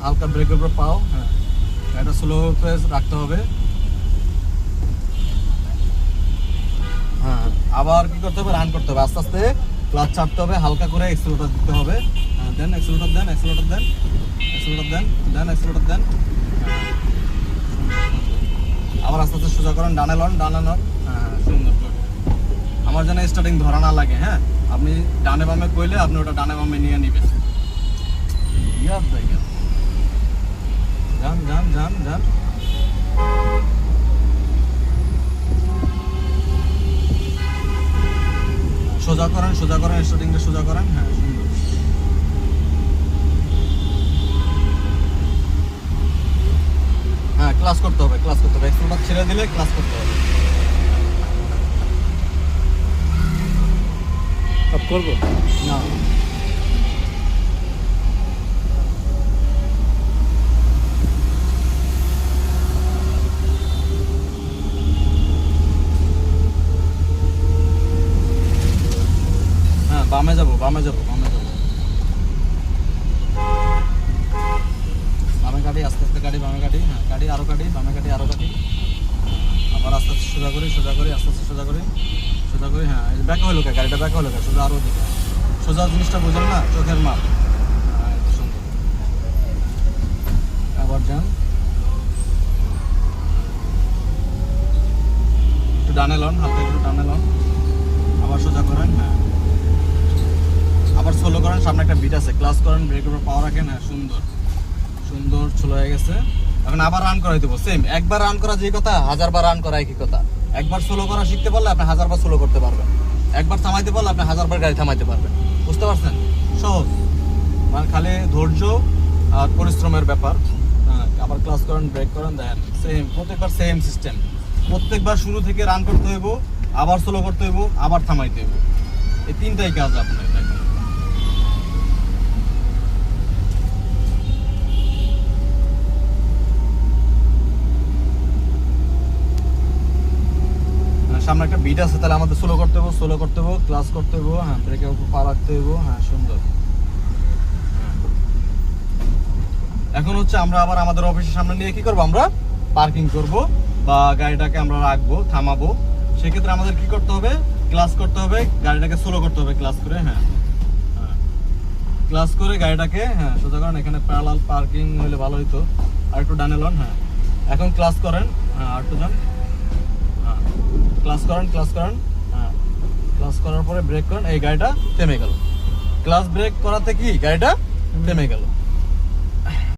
হালকা ব্রেকের উপর পাও, হ্যাঁ এটা স্লো প্রেস রাখতে হবে। হ্যাঁ আবার কি করতে হবে, রান করতে হবে, আস্তে আস্তে ক্লাচ ছাড়তে হবে, হালকা করে এক্সেলেটর দিতে হবে। হ্যাঁ দেন এক্সেলেটর দেন, এক্সেলেটর দেন, এক্সেলেটর দেন, দেন এক্সেলেটর দেন। আবার আস্তে আস্তে সোজা করেন, ডানে লন, ডানে লন। হ্যাঁ সুন্দর করে আমার যেন স্টার্টিং ধরা না লাগে। হ্যাঁ আপনি ডানে বামে কইলে আপনি ওটা ডানে বামে নিয়ে নিবেন। যান যান যান যান। সোজা করেন, সোজা করেন, স্টার্টিংটা সোজা করেন। হ্যাঁ সুন্দর। হ্যাঁ ক্লাস করতে হবে, ক্লাস করতে হবে, এক্সেলটা ছেড়ে দিলে ক্লাস করতে হবে। সব করবো না হ্যাঁ বামে যাবো, বামে যাবো, বামে যাবো, বামে কাটি, আস্তে আস্তে কাটি, বামে কাটি, হ্যাঁ কাটি, আরো কাটি, বামে কাটি, আরো কাটি। আবার আস্তে আস্তে সোজা করি, সোজা করি, আস্তে আস্তে সোজা করি, সোজা করি। হ্যাঁ ব্যাক হলো কে, গাড়িটা ব্যাক হলো কে, সোজা আরো দিকে। সোজা জিনিসটা বুঝেন না, চোখের মাপ। হ্যাঁ এটা সুন্দর। আবার যান, একটু ডানে লন, হালকা একটু ডানে লন, আবার সোজা করেন। হ্যাঁ আবার স্লো করেন, সামনে একটা বিট আছে, ক্লাস করেন, ব্রেকের উপর পাওয়ার রাখেন। হ্যাঁ সুন্দর সুন্দর, স্লো হয়ে গেছে। এখন আবার রান করাই দেবো, সেম। একবার রান করা যে কথা, 1000 বার রান করা একই কথা। একবার স্লো করা শিখতে পারলে আপনি 1000 বার স্লো করতে পারবেন। একবার থামাইতে পারলে আপনি 1000 বার গাড়ি থামাইতে পারবেন। বুঝতে পারছেন? সহজ, মানে খালি ধৈর্য আর পরিশ্রমের ব্যাপার। হ্যাঁ আবার ক্লাস করেন, ব্রেক করেন, দেখেন সেম, প্রত্যেকবার সেম সিস্টেম। প্রত্যেকবার শুরু থেকে রান করতে হইব, আবার স্লো করতে হইব, আবার থামাইতে হইব। এই তিনটাই কাজ আপনার। সামনে একটা বিট আছে, তাহলে আমাদের স্লো করতে হবে, স্লো করতে হবে, ক্লাস করতে হবে। হ্যাঁ ব্রেকের উপর পা রাখতে হবে। হ্যাঁ সুন্দর। এখন হচ্ছে আমরা আবার আমাদের অফিসের সামনে নিয়ে কি করবো, আমরা পার্কিং করব বা গাড়িটাকে আমরা রাখবো, থামাবো। সেক্ষেত্রে আমাদের কি করতে হবে, ক্লাস করতে হবে, গাড়িটাকে স্লো করতে হবে ক্লাস করে। হ্যাঁ হ্যাঁ ক্লাস করে গাড়িটাকে, হ্যাঁ সোজা করেন। এখানে প্যারালাল পার্কিং হলে ভালো হইতো। আর একটু ডানে লন। হ্যাঁ এখন ক্লাস করেন। হ্যাঁ আর একটু যান। হ্যাঁ ক্লাস করেন, ক্লাস করেন। হ্যাঁ ক্লাস করার পরে ব্রেক করেন, এই গাড়িটা থেমে গেল। ক্লাস ব্রেক করাতে কি গাড়িটা থেমে গেল।